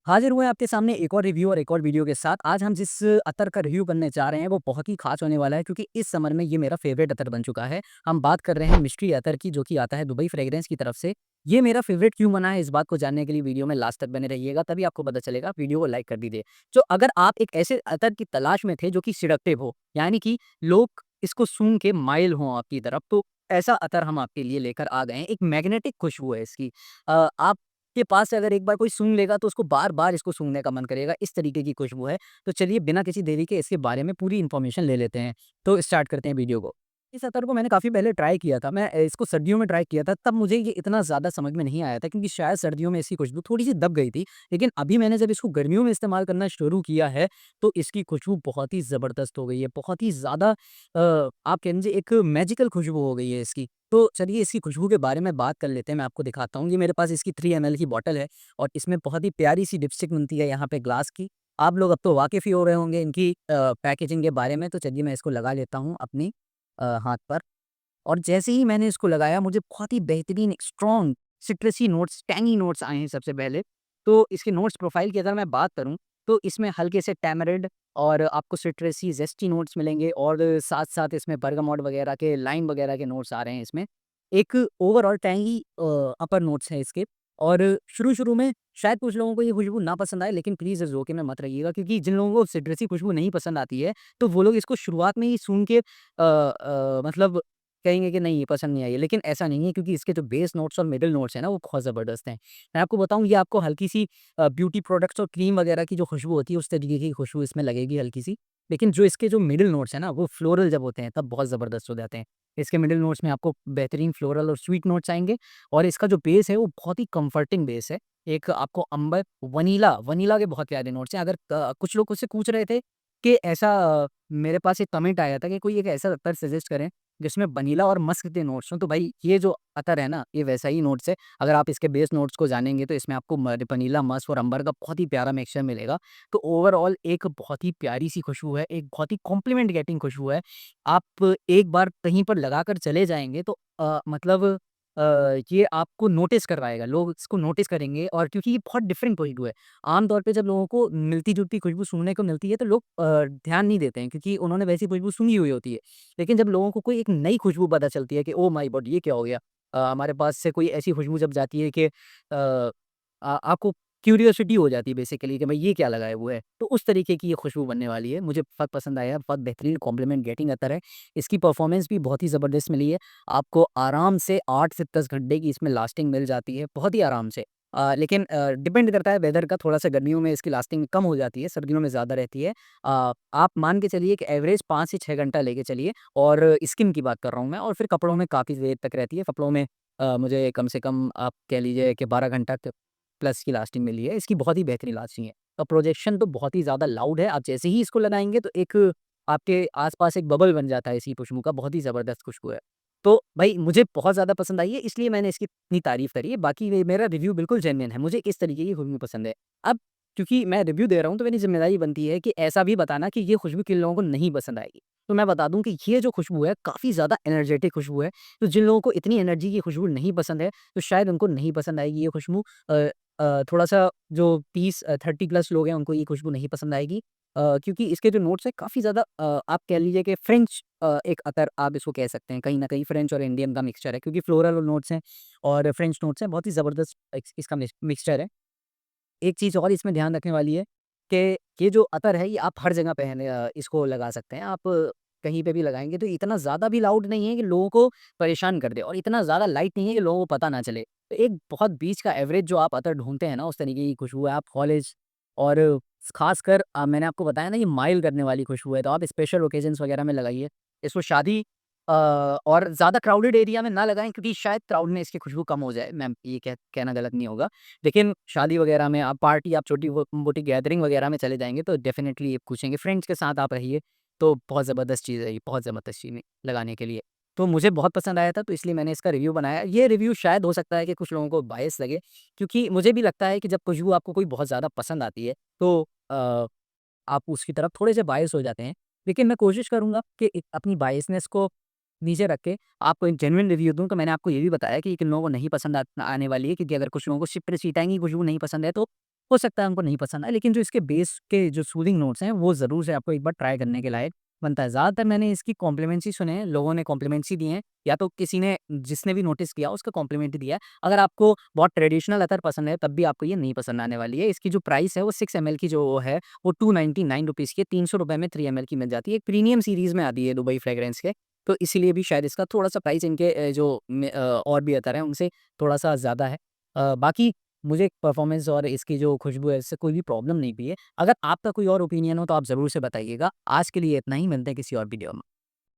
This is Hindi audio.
हाजिर हुए हैं आपके सामने एक और रिव्यू और एक और वीडियो के साथ। आज हम जिस अतर का रिव्यू करने जा रहे हैं वो बहुत ही खास होने वाला है क्योंकि इस समर में ये मेरा फेवरेट अतर बन चुका है। हम बात कर रहे हैं मिस्ट्री अतर की जो कि आता है दुबई फ्रेग्रेंस की तरफ से। ये मेरा फेवरेट क्यों बना है इस बात को जानने के लिए वीडियो में लास्ट तक बने रहिएगा तभी आपको पता चलेगा। वीडियो को लाइक कर दीजिए। तो अगर आप एक ऐसे अतर की तलाश में थे जो कि सिडक्टिव हो यानी कि लोग इसको सूंघ के माइल हों आपकी तरफ, तो ऐसा अतर हम आपके लिए लेकर आ गए हैं। एक मैग्नेटिक खुशबू है इसकी। आप के पास से अगर एक बार कोई सूंघ लेगा तो उसको बार-बार इसको सूंघने का मन करेगा, इस तरीके की खुशबू है। तो चलिए बिना किसी देरी के इसके बारे में पूरी इन्फॉर्मेशन ले लेते हैं। तो स्टार्ट करते हैं वीडियो को। इस अतर को मैंने काफ़ी पहले ट्राई किया था। मैं इसको सर्दियों में ट्राई किया था, तब मुझे ये इतना ज़्यादा समझ में नहीं आया था क्योंकि शायद सर्दियों में इसकी खुशबू थोड़ी-सी दब गई थी। लेकिन अभी मैंने जब इसको गर्मियों में इस्तेमाल करना शुरू किया है, तो इसकी खुशबू बहुत ही ज़बरदस्त हो गई है। बहुत ही ज़्यादा आप कह लीजिए एक मैजिकल खुशबू हो गई है इसकी। तो चलिए इसकी खुशबू के बारे में बात कर लेते हैं, मैं आपको दिखाता हूँ। ये मेरे पास इसकी 3 एमएल की बॉटल है और इसमें बहुत ही प्यारी-सी डिपस्टिक मिलती है यहाँ पे ग्लास की। आप लोग अब तो वाकिफ़ ही हो रहे होंगे इनकी पैकेजिंग के बारे में, तो चलिए मैं इसको लगा लेता हूँ अपनी हाथ पर। और जैसे ही मैंने इसको लगाया मुझे बहुत ही बेहतरीन स्ट्रॉन्ग सिट्रसी नोट्स, टैंगी नोट्स आए हैं सबसे पहले। तो इसके नोट्स प्रोफ़ाइल की अगर मैं बात करूँ, तो इसमें हल्के से टैमरिंड और आपको सिट्रसी ज़ेस्टी नोट्स मिलेंगे और साथ-साथ इसमें bergamot वगैरह के, लाइम वगैरह के नोट्स आ रहे हैं इसमें। एक ओवरऑल टैंगी अपर नोट्स हैं इसके। और शुरू-शुरू में शायद कुछ लोगों को ये खुशबू ना पसंद आए, लेकिन प्लीज़ इस धोखे में मत रहिएगा क्योंकि जिन लोगों को सिट्रसी खुशबू नहीं पसंद आती है, तो वो लोग इसको शुरुआत में ही सूँघ के मतलब कहेंगे कि नहीं ये पसंद नहीं आई है, लेकिन ऐसा नहीं है क्योंकि इसके जो बेस नोट्स और मिडल नोट्स हैं ना वो बहुत ज़बरदस्त हैं। मैं आपको बताऊँ ये आपको हल्की-सी ब्यूटी प्रोडक्ट्स और क्रीम वगैरह की जो खुशबू होती है उस तरीके की खुशबू इसमें लगेगी हल्की-सी। लेकिन जो इसके जो मिडल नोट्स हैं ना वो फ्लोरल जब होते हैं तब बहुत ज़बरदस्त हो जाते हैं। इसके मिडल नोट्स में आपको बेहतरीन फ्लोरल और स्वीट नोट्स आएँगे और इसका जो बेस है वो बहुत ही कम्फर्टिंग बेस है। एक आपको अंबर, वनीला के बहुत प्यारे नोट्स हैं। अगर कुछ लोग मुझसे पूछ रहे थे कि ऐसा मेरे पास एक कमेंट आया था कि कोई एक ऐसा अत्तर सजेस्ट करें जिसमें वनीला और मस्क के नोट्स हों, तो भाई ये जो अतर है ना, ये वैसा ही नोट्स है। अगर आप इसके बेस नोट्स को जानेंगे तो इसमें आपको वनीला, मस्क और अंबर का बहुत ही प्यारा मिक्सचर मिलेगा। तो ओवरऑल एक बहुत ही प्यारी-सी खुशबू है, एक बहुत ही कॉम्प्लीमेंट गेटिंग खुशबू है। आप एक बार कहीं पर लगाकर चले जाएँगे तो मतलब ये आपको नोटिस करवाएगा, लोग इसको नोटिस करेंगे और क्योंकि ये बहुत डिफरेंट खुशबू है। आम तौर पे जब लोगों को मिलती-जुलती खुशबू सूँघने को मिलती है तो लोग ध्यान नहीं देते हैं क्योंकि उन्होंने वैसी खुशबू सूँघी हुई होती है। लेकिन जब लोगों को कोई एक नई खुशबू पता चलती है कि ओह माय गॉड! ये क्या हो गया? हमारे पास से कोई ऐसी खुशबू जब जाती है कि आपको क्यूरियोसिटी हो जाती है बेसिकली कि भाई ये क्या लगाया हुआ है? तो उस तरीके की ये खुशबू बनने वाली है। मुझे बहुत पसंद आया, बहुत बेहतरीन कॉम्प्लीमेंट गेटिंग अत्तर है। इसकी परफॉर्मेंस भी बहुत ही ज़बरदस्त मिली है। आपको आराम से 8 से 10 घंटे की इसमें लास्टिंग मिल जाती है, बहुत ही आराम से। लेकिन डिपेंड करता है वेदर का, थोड़ा-सा गर्मियों में इसकी लास्टिंग कम हो जाती है, सर्दियों में ज़्यादा रहती है। आप मान के चलिए कि एवरेज 5 से 6 घंटा लेके चलिए और स्किन की बात कर रहा हूँ मैं और फिर कपड़ों में काफ़ी देर तक रहती है। कपड़ों में मुझे कम से कम आप कह लीजिए कि 12 घंटा तक प्लस की लास्टिंग मिली है। इसकी बहुत ही बेहतरीन लास्टिंग है और प्रोजेक्शन तो बहुत ही ज़्यादा लाउड है। आप जैसे ही इसको लगाएँगे तो एक आपके आस-पास एक बबल बन जाता है इसी खुशबू का, बहुत ही ज़बरदस्त खुशबू है। तो भई मुझे बहुत ज़्यादा पसंद आई है इसलिए मैंने इसकी इतनी तारीफ़ करी है। बाकी ये मेरा रिव्यू बिल्कुल जेन्युइन है, मुझे इस तरीके की खुशबू पसंद है। अब क्योंकि मैं रिव्यू दे रहा हूँ तो मेरी ज़िम्मेदारी बनती है कि ऐसा भी बताना कि ये खुशबू किन लोगों को नहीं पसंद आएगी। तो मैं बता दूँ कि ये जो खुशबू है काफ़ी ज़्यादा एनर्जेटिक खुशबू है। तो जिन लोगों को इतनी एनर्जी की खुशबू नहीं पसंद है, तो शायद उनको नहीं पसंद आएगी ये खुशबू। थोड़ा-सा जो 30 प्लस लोग हैं उनको ये खुशबू नहीं पसंद आएगी। क्योंकि इसके जो नोट्स हैं काफ़ी ज़्यादा आप कह लीजिए कि फ्रेंच एक अतर आप इसको कह सकते हैं। कहीं न कहीं फ्रेंच और इंडियन का मिक्सचर है क्योंकि फ्लोरल नोट्स हैं और फ्रेंच नोट्स हैं। बहुत ही ज़बरदस्त इसका मिक्सचर है। एक चीज़ और इसमें ध्यान रखने वाली है कि ये जो अतर है ये आप हर जगह इसको लगा सकते हैं। आप कहीं पे भी लगाएँगे तो इतना ज़्यादा भी लाउड नहीं है कि लोगों को परेशान कर दे और इतना ज़्यादा लाइट नहीं है कि लोगों को पता ना चले। तो एक बहुत बीच का एवरेज जो आप अतर ढूँढते हैं ना उस तरीके की खुशबू है। आप कॉलेज और ख़ासकर मैंने आपको बताया ना ये माइल करने वाली खुशबू है तो आप स्पेशल ओकेज़न्स वग़ैरह में लगाइए। इसको शादी और ज़्यादा क्राउडेड एरिया में ना लगाएँ क्योंकि शायद क्राउड में इसकी खुशबू कम हो जाए। मैं ये कहना गलत नहीं होगा। लेकिन शादी वगैरह में आप पार्टी आप छोटी वो मोटी गैदरिंग वगैरह में चले जाएँगे तो डेफ़िनेटली ये पूछेंगे। फ्रेंड्स के साथ आप रहिए, तो बहुत ज़बरदस्त चीज़ है ये, बहुत ज़बरदस्त चीज़ है लगाने के लिए। तो मुझे बहुत पसंद आया था तो इसलिए मैंने इसका रिव्यू बनाया। ये रिव्यू शायद हो सकता है कि कुछ लोगों को बायस लगे क्योंकि मुझे भी लगता है कि जब खुशबू आपको कोई बहुत ज़्यादा पसंद आती है तो आप उसकी तरफ थोड़े से बायस हो जाते हैं। लेकिन मैं कोशिश करूँगा कि अपनी बायसनेस को नीचे रख के आपको एक जेन्युइन रिव्यू दूँ, तो मैंने आपको ये भी बताया कि किन लोगों को नहीं पसंद आने वाली है क्योंकि अगर कुछ लोगों को सिर्फ़ सीटाएँ की खुशबू नहीं पसंद है तो हो सकता है उनको नहीं पसंद आए, लेकिन जो इसके बेस के जो सूदिंग नोट्स हैं, वो ज़रूर से आपको एक बार ट्राई करने के लायक बनता है। ज़्यादातर मैंने इसकी कॉम्प्लीमेंट्स ही सुने हैं, लोगों ने कॉम्प्लीमेंट्स ही दिए हैं, या तो किसी ने जिसने भी नोटिस किया उसका कॉम्प्लीमेंट ही दिया है। अगर आपको बहुत ट्रेडिशनल अतर पसंद है, तब भी आपको ये नहीं पसंद आने वाली है। इसकी जो प्राइस है वो 6 एमएल की जो है, वो ₹299 की है, ₹300 में 3 एमएल की मिल जाती है। एक प्रीमियम सीरीज़ में आती है दुबई फ्रेग्रेंस के, तो इसीलिए भी शायद इसका थोड़ा-सा प्राइस इनके और भी अतर हैं, उनसे थोड़ा-सा ज़्यादा है। बाकी मुझे परफ़ॉर्मेंस और इसकी जो खुशबू है, इससे कोई भी प्रॉब्लम नहीं हुई है। अगर आपका कोई और ओपिनियन हो तो आप ज़रूर से बताइएगा। आज के लिए इतना ही, मिलते हैं किसी और वीडियो में।